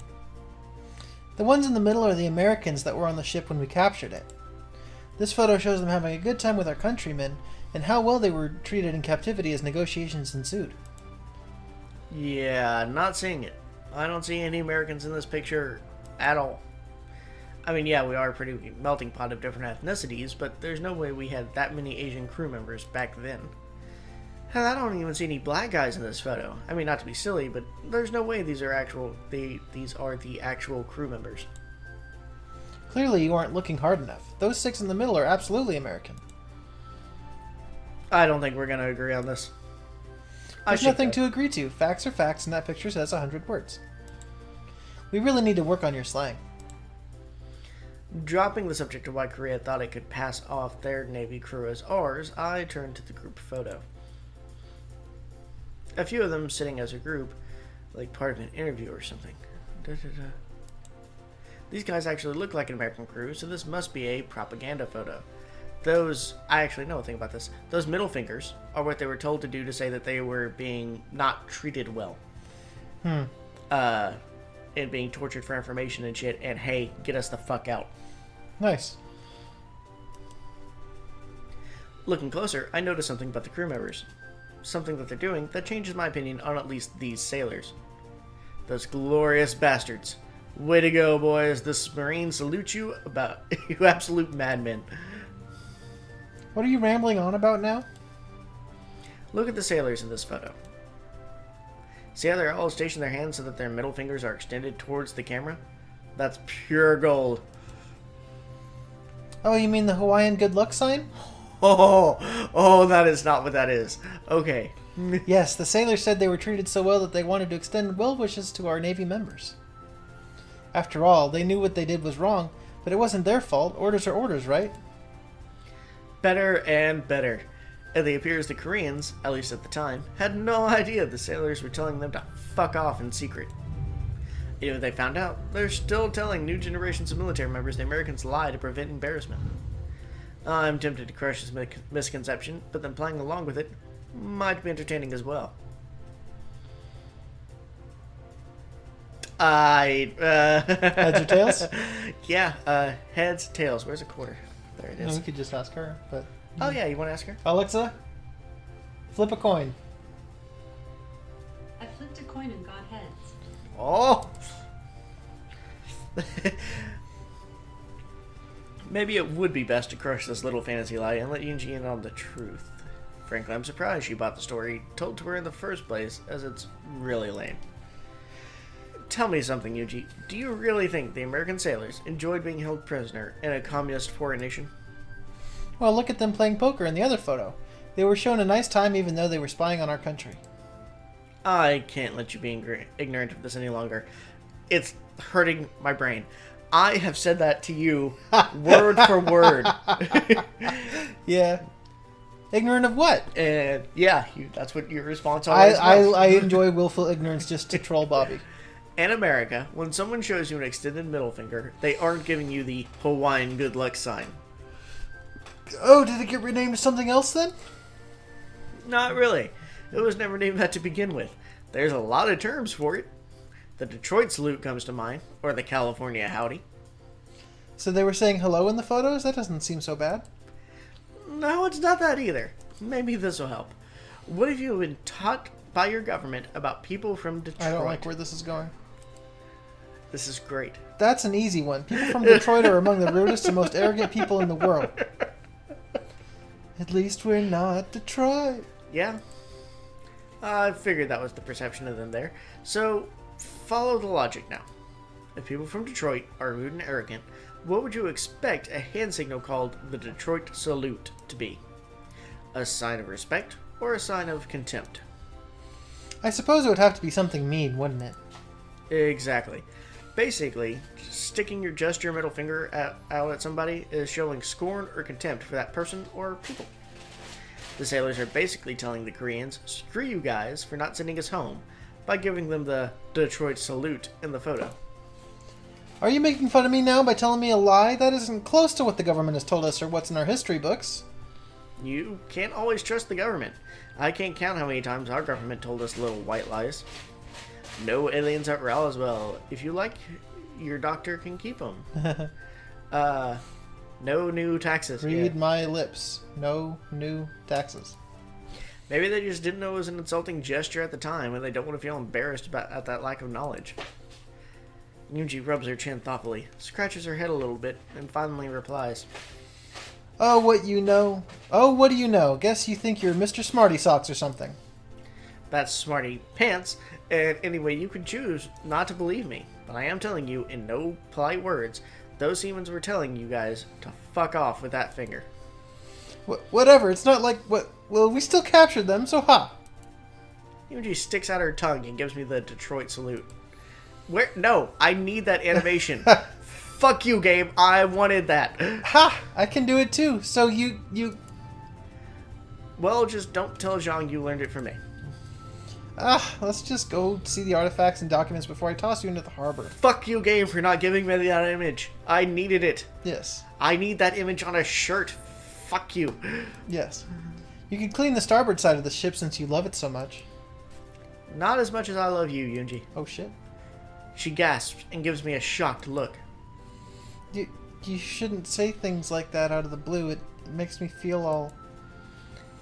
The ones in the middle are the Americans that were on the ship when we captured it. This photo shows them having a good time with our countrymen and how well they were treated in captivity as negotiations ensued. Yeah, not seeing it. I don't see any Americans in this picture at all. I mean, yeah, we are a pretty melting pot of different ethnicities, but there's no way we had that many Asian crew members back then. Hell, I don't even see any black guys in this photo. I mean, not to be silly, but there's no way these are the actual crew members. Clearly you aren't looking hard enough. Those 6 in the middle are absolutely American. I don't think we're going to agree on this. There's nothing to agree to. Facts are facts, and that picture says 100 words. We really need to work on your slang. Dropping the subject of why Korea thought it could pass off their Navy crew as ours, I turned to the group photo. A few of them sitting as a group, like part of an interview or something. These guys actually look like an American crew, so this must be a propaganda photo. I actually know a thing about this. Those middle fingers are what they were told to do to say that they were being not treated well. And being tortured for information and shit, and hey, get us the fuck out. Nice. Looking closer, I noticed something about the crew members. Something that they're doing that changes my opinion on at least these sailors. Those glorious bastards. Way to go, boys. This Marine salutes you about you absolute madmen. What are you rambling on about now? Look at the sailors in this photo. See how they're all stationed their hands so that their middle fingers are extended towards the camera? That's pure gold. Oh, you mean the Hawaiian good luck sign? Oh, that is not what that is. Okay. Yes, the sailors said they were treated so well that they wanted to extend well wishes to our Navy members. After all, they knew what they did was wrong, but it wasn't their fault. Orders are orders, right? Better and better. It appears the Koreans, at least at the time, had no idea the sailors were telling them to fuck off in secret. Even if they found out, they're still telling new generations of military members the Americans lie to prevent embarrassment. I'm tempted to crush this misconception, but then playing along with it might be entertaining as well. Heads or tails? Yeah, heads, tails. Where's a quarter? There it No, is. we could just ask her, but... Oh yeah, you want to ask her? Alexa, flip a coin. I flipped a coin and got heads. Oh! Maybe it would be best to crush this little fantasy lie and let Yunji in on the truth. Frankly, I'm surprised she bought the story told to her in the first place, as it's really lame. Tell me something, Yunji. Do you really think the American sailors enjoyed being held prisoner in a communist foreign nation? Well, look at them playing poker in the other photo. They were shown a nice time even though they were spying on our country. I can't let you be ignorant of this any longer. It's hurting my brain. I have said that to you word for word. Yeah. Ignorant of what? And yeah, that's what your response I always was. I enjoy willful ignorance just to troll Bobby. In America, when someone shows you an extended middle finger, they aren't giving you the Hawaiian good luck sign. Oh, did it get renamed to something else then? Not really. It was never named that to begin with. There's a lot of terms for it. The Detroit salute comes to mind, or the California howdy. So they were saying hello in the photos? That doesn't seem so bad. No, it's not that either. Maybe this will help. What have you been taught by your government about people from Detroit? I don't like where this is going. This is great. That's an easy one. People from Detroit are among the rudest and most arrogant people in the world. At least we're not Detroit. Yeah. I figured that was the perception of them there. So, follow the logic now. If people from Detroit are rude and arrogant, what would you expect a hand signal called the Detroit salute to be? A sign of respect or a sign of contempt? I suppose it would have to be something mean, wouldn't it? Exactly. Basically, sticking your middle finger out at somebody is showing scorn or contempt for that person or people. The sailors are basically telling the Koreans, screw you guys for not sending us home, by giving them the Detroit salute in the photo. Are you making fun of me now by telling me a lie? That isn't close to what the government has told us or what's in our history books. You can't always trust the government. I can't count how many times our government told us little white lies. No aliens at Roswell. If you like, your doctor can keep them. No new taxes. Read my lips. No new taxes. Maybe they just didn't know it was an insulting gesture at the time, and they don't want to feel embarrassed at that lack of knowledge. Yuji rubs her chin thoughtfully, scratches her head a little bit, and finally replies, Oh, what you know? Oh, what do you know? Guess you think you're Mr. Smarty Socks or something. That's smarty pants, and anyway, you can choose not to believe me, but I am telling you, in no polite words, those humans were telling you guys to fuck off with that finger. Whatever, it's not like... Well, we still captured them, so ha! Yuji sticks out her tongue and gives me the Detroit salute. Where? No, I need that animation. Fuck you, Gabe. I wanted that. Ha! I can do it too, so you... Well, just don't tell Zhang you learned it from me. Let's just go see the artifacts and documents before I toss you into the harbor. Fuck you, Gabe, for not giving me that image. I needed it. Yes. I need that image on a shirt. Fuck you. Yes. You can clean the starboard side of the ship since you love it so much. Not as much as I love you, Yunji. Oh, shit. She gasps and gives me a shocked look. You shouldn't say things like that out of the blue. It makes me feel all...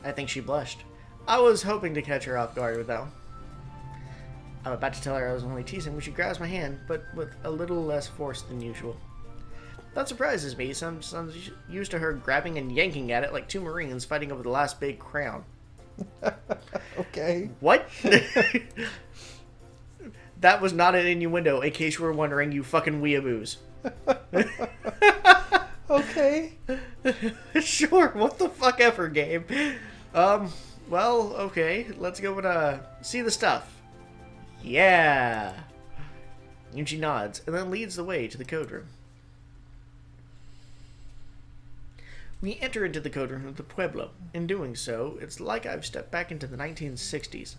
I think she blushed. I was hoping to catch her off guard with that one. I'm about to tell her I was only teasing when she grabs my hand, but with a little less force than usual. That surprises me, since I'm used to her grabbing and yanking at it like two Marines fighting over the last big crown. Okay. What? That was not an innuendo, in case you were wondering, you fucking weeaboos. Okay. Sure, what the fuck ever, Gabe. Well, okay, let's go and, see the stuff. Yeah. Yuji nods, and then leads the way to the code room. We enter into the code room of the Pueblo. In doing so, it's like I've stepped back into the 1960s.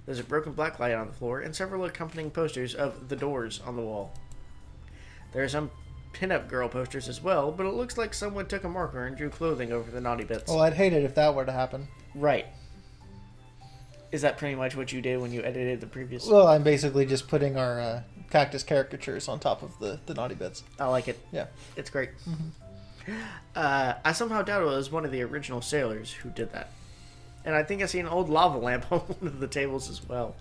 There's a broken black light on the floor, and several accompanying posters of The Doors on the wall. There are some pin-up girl posters as well, but it looks like someone took a marker and drew clothing over the naughty bits. Well, I'd hate it if that were to happen. Right. Is that pretty much what you did when you edited the previous... Well, I'm basically just putting our Cactus caricatures on top of the naughty bits. I like it. Yeah. It's great. I somehow doubt it was one of the original sailors who did that. And I think I see an old lava lamp on one of the tables as well.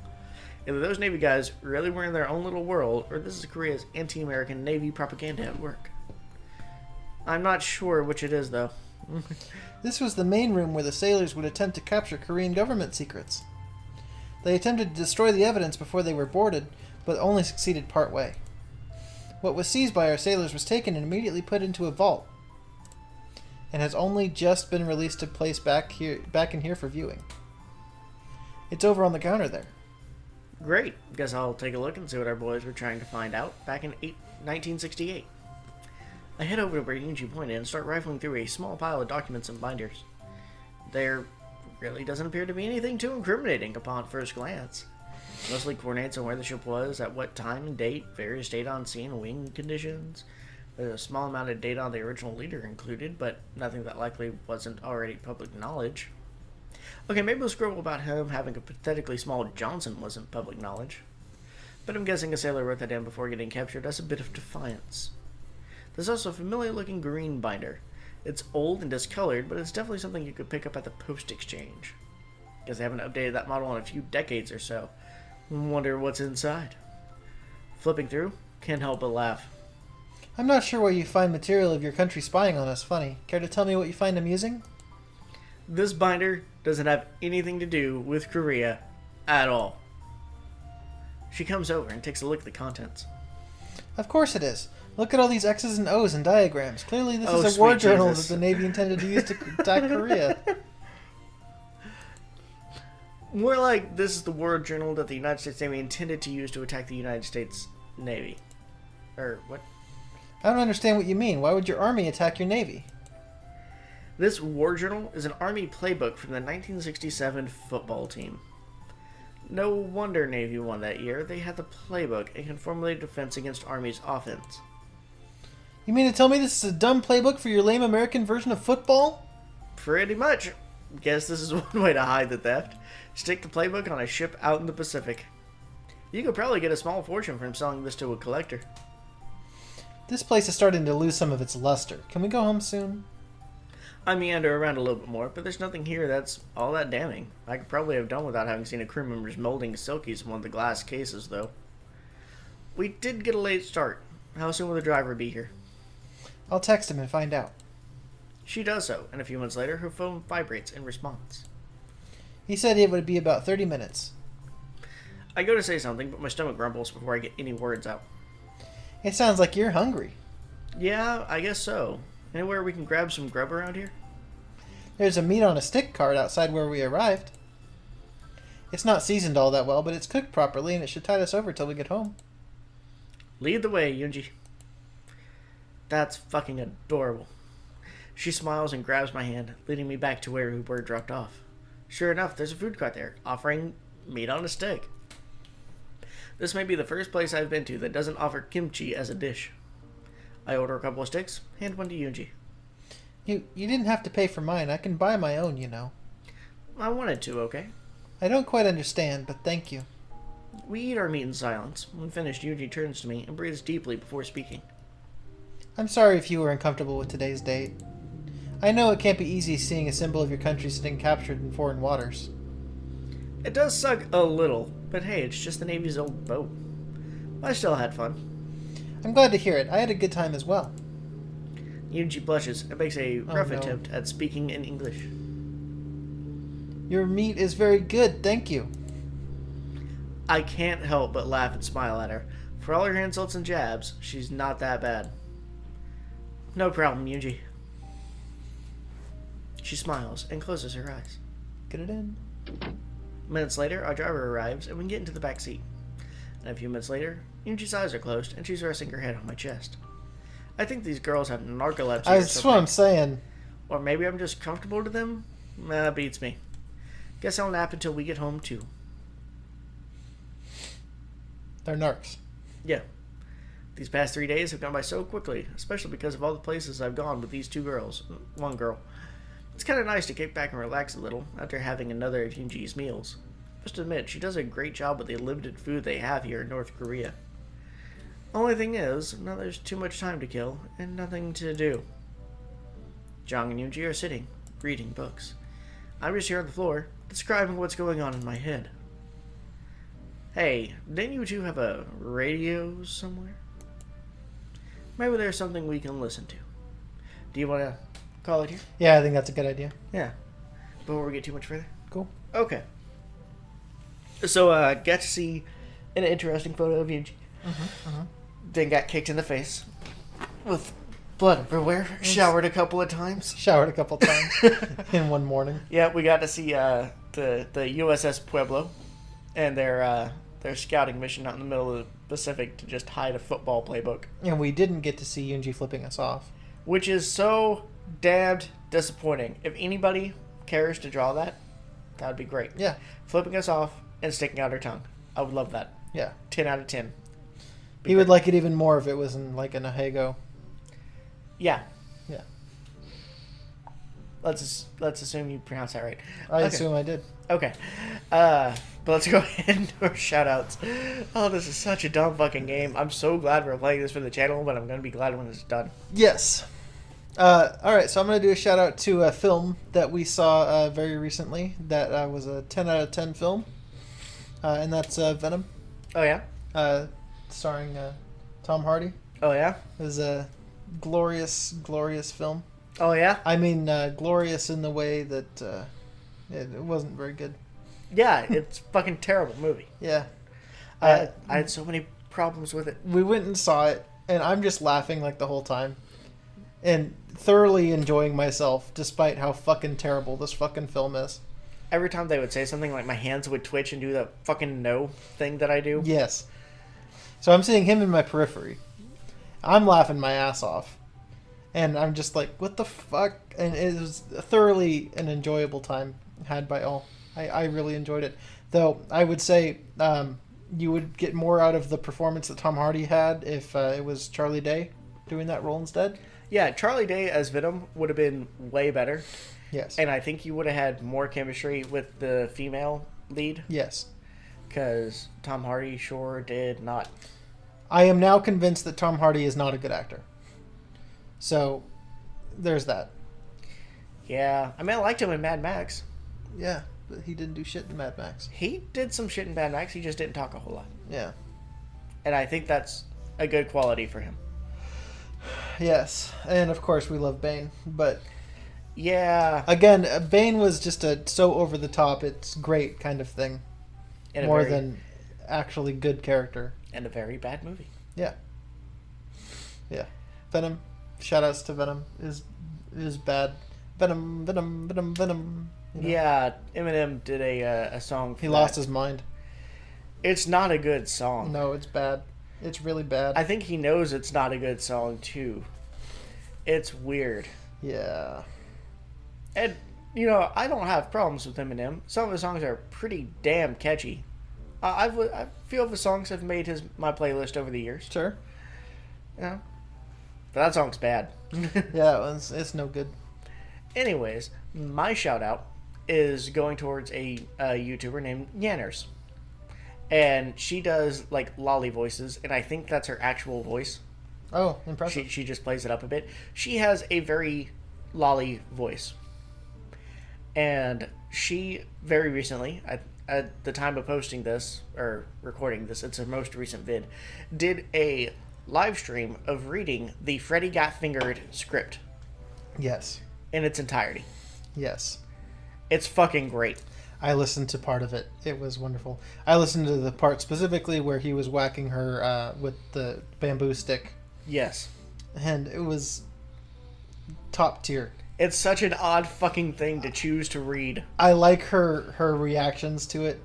Either those Navy guys really were in their own little world, or this is Korea's anti-American Navy propaganda at work. I'm not sure which it is, though. This was the main room where the sailors would attempt to capture Korean government secrets. They attempted to destroy the evidence before they were boarded, but only succeeded part way. What was seized by our sailors was taken and immediately put into a vault, and has only just been released to place back in here for viewing. It's over on the counter there. Great. Guess I'll take a look and see what our boys were trying to find out back in 1968. I head over to where Yuji pointed and start rifling through a small pile of documents and binders. There really doesn't appear to be anything too incriminating upon first glance. Mostly coordinates on where the ship was, at what time and date, various data on sea and wing conditions. There's a small amount of data on the original leader included, but nothing that likely wasn't already public knowledge. Okay, maybe the scribble about him having a pathetically small Johnson wasn't public knowledge. But I'm guessing a sailor wrote that in before getting captured as a bit of defiance. There's also a familiar-looking green binder. It's old and discolored, but it's definitely something you could pick up at the post exchange. Guess they haven't updated that model in a few decades or so. Wonder what's inside. Flipping through, can't help but laugh. I'm not sure where you find material of your country spying on us funny. Care to tell me what you find amusing? This binder doesn't have anything to do with Korea at all. She comes over and takes a look at the contents. Of course it is. Look at all these X's and O's and diagrams. Clearly this is a sweet war journal Jesus. that the Navy intended to use to attack Korea. More like this is the war journal that the United States Navy intended to use to attack the United States Navy. Or what? I don't understand what you mean. Why would your army attack your Navy? This war journal is an Army playbook from the 1967 football team. No wonder Navy won that year. They had the playbook and can formulate defense against Army's offense. You mean to tell me this is a dumb playbook for your lame American version of football? Pretty much. Guess this is one way to hide the theft. Stick the playbook on a ship out in the Pacific. You could probably get a small fortune from selling this to a collector. This place is starting to lose some of its luster. Can we go home soon? I meander around a little bit more, but there's nothing here that's all that damning. I could probably have done without having seen a crew member's molding silkies in one of the glass cases, though. We did get a late start. How soon will the driver be here? I'll text him and find out. She does so, and a few minutes later, her phone vibrates in response. He said it would be about 30 minutes. I go to say something, but my stomach grumbles before I get any words out. It sounds like you're hungry. Yeah, I guess so. Anywhere we can grab some grub around here? There's a meat on a stick cart outside where we arrived. It's not seasoned all that well, but it's cooked properly and it should tide us over till we get home. Lead the way, Yoonji. That's fucking adorable. She smiles and grabs my hand, leading me back to where we were dropped off. Sure enough, there's a food cart there, offering meat on a stick. This may be the first place I've been to that doesn't offer kimchi as a dish. I order a couple of sticks, hand one to Yoonji. You didn't have to pay for mine. I can buy my own, you know. I wanted to, okay? I don't quite understand, but thank you. We eat our meat in silence. When finished, Yoonji turns to me and breathes deeply before speaking. I'm sorry if you were uncomfortable with today's date. I know it can't be easy seeing a symbol of your country sitting captured in foreign waters. It does suck a little, but hey, it's just the Navy's old boat. I still had fun. I'm glad to hear it. I had a good time as well. Yoonji blushes and makes a rough no. attempt at speaking in English. Your meat is very good, thank you. I can't help but laugh and smile at her. For all her insults and jabs, she's not that bad. No problem, Yoonji. She smiles and closes her eyes. Get it in. Minutes later, our driver arrives and we get into the back seat. And a few minutes later, Yoonji's eyes are closed and she's resting her head on my chest. I think these girls have narcolepsy or That's something. what I'm saying. Or maybe I'm just comfortable to them? Nah, beats me. Guess I'll nap until we get home, too. They're narcs. Yeah. These past 3 days have gone by so quickly, especially because of all the places I've gone with these two girls. One girl. It's kind of nice to kick back and relax a little after having another of Yoonji's meals. Just admit, she does a great job with the limited food they have here in North Korea. Only thing is, now there's too much time to kill and nothing to do. Jong and Yoonji are sitting, reading books. I'm just here on the floor, describing what's going on in my head. Hey, didn't you two have a radio somewhere? Maybe there's something we can listen to. Do you want to call it here? Yeah, I think that's a good idea. Yeah. Before we get too much further? Cool. Okay. So, got to see an interesting photo of Yoonji. Then got kicked in the face with blood everywhere. Showered a couple of times. Showered a couple times in one morning. Yeah, we got to see the USS Pueblo and their scouting mission out in the middle of the Pacific to just hide a football playbook. And we didn't get to see Yoonji flipping us off. Which is so damned disappointing. If anybody cares to draw that, that would be great. Yeah. Flipping us off and sticking out her tongue. I would love that. Yeah. 10 out of 10. He would like it even more if it was in like an Ahego. Yeah. Yeah. Let's assume you pronounced that right. I Okay. assume I did. Okay. But let's go ahead and do our shoutouts. Oh, this is such a dumb fucking game. I'm so glad we're playing this for the channel, but I'm going to be glad when it's done. Yes. Alright, so I'm going to do a shout out to a film that we saw very recently that was a 10 out of 10 film. And that's Venom, Oh, yeah? starring Tom Hardy. Oh, yeah? It was a glorious, glorious film. Oh, yeah? I mean, glorious in the way that it wasn't very good. Yeah, it's a fucking terrible movie. Yeah. I had so many problems with it. We went and saw it, and I'm just laughing like the whole time. And thoroughly enjoying myself, despite how fucking terrible this fucking film is. Every time they would say something, like my hands would twitch and do the fucking no thing that I do. Yes. So I'm seeing him in my periphery. I'm laughing my ass off. And I'm just like, what the fuck? And it was thoroughly an enjoyable time had by all. I really enjoyed it. Though, I would say you would get more out of the performance that Tom Hardy had if it was Charlie Day doing that role instead. Yeah, Charlie Day as Venom would have been way better. Yes. And I think you would have had more chemistry with the female lead. Yes. Because Tom Hardy sure did not. I am now convinced that Tom Hardy is not a good actor. So, there's that. Yeah. I mean, I liked him in Mad Max. Yeah, but he didn't do shit in Mad Max. He did some shit in Mad Max. He just didn't talk a whole lot. Yeah. And I think that's a good quality for him. Yes. And of course we love Bane. But, Yeah. again, Bane was just a so over the top, it's great kind of thing. In a More very- than actually good character. And a very bad movie. Yeah. Yeah. Venom. Shoutouts to Venom is bad. Venom, Venom, Venom, Venom. You know? Yeah, Eminem did a song for He that. lost his mind. It's not a good song. No, it's bad. It's really bad. I think he knows it's not a good song, too. It's weird. Yeah. And, you know, I don't have problems with Eminem. Some of his songs are pretty damn catchy. A few of the songs have made my playlist over the years. Sure. You know? But that song's bad. Yeah, it's no good. Anyways, my shout out is going towards a YouTuber named Nyanners. And she does, like, lolly voices, and I think that's her actual voice. Oh, impressive. She just plays it up a bit. She has a very lolly voice. And she, very recently, at the time of posting this, or recording this, it's her most recent vid, did a live stream of reading the Freddy Got Fingered script Yes. in its entirety. Yes. It's fucking great. I listened to part of it. It was wonderful. I listened to the part specifically where he was whacking her with the bamboo stick. Yes. And it was top tier. It's such an odd fucking thing to choose to read. I like her reactions to it.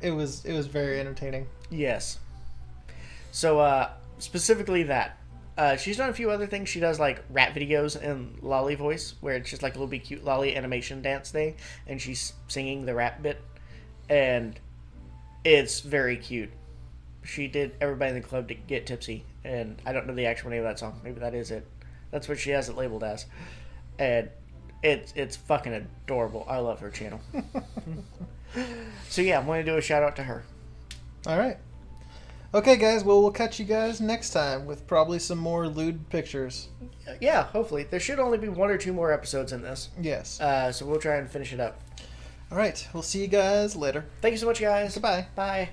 It was very entertaining. Yes. So, specifically that. She's done a few other things. She does, like, rap videos in lolly voice, where it's just, like, a little bit cute lolly animation dance thing, and she's singing the rap bit, and it's very cute. She did Everybody in the Club to Get Tipsy, and I don't know the actual name of that song. Maybe that is it. That's what she has it labeled as. And it's fucking adorable. I love her channel. So, yeah, I'm going to do a shout-out to her. All right. Okay, guys. Well, we'll catch you guys next time with probably some more lewd pictures. Yeah, hopefully. There should only be 1 or 2 more episodes in this. Yes. So we'll try and finish it up. All right. We'll see you guys later. Thank you so much, guys. Goodbye. Bye.